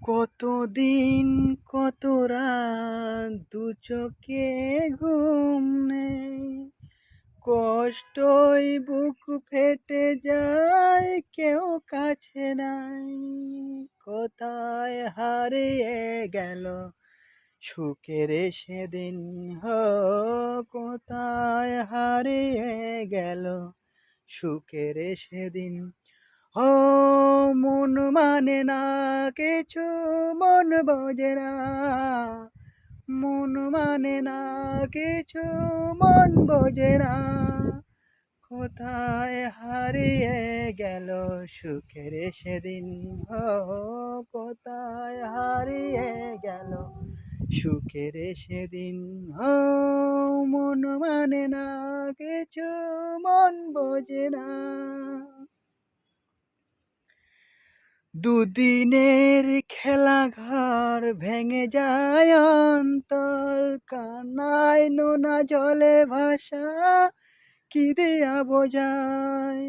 কতদিন কত রাত দু চোখে ঘুম নেই, কষ্টই বুক ফেটে যায়, কেউ কাছে নাই। কোথায় হারিয়ে গেল সুখের সেদিন, কোথায় হারিয়ে গেল সুখের সেদিন। ও মন মানে না কিছু, মন বোঝে না, মন মানে না কিছু, মন বোঝে না। কোথায় হারিয়ে গেল সুখের সেদিন, কোথায় হারিয়ে গেল সুখের সেদিন। মন মানে না কিছু, মন বোঝে না। দুদিনের খেলা ঘর ভেঙে যায় অন্তর, কান্নায় নোনা জলে ভাসা কি দিয়া বোঝায়।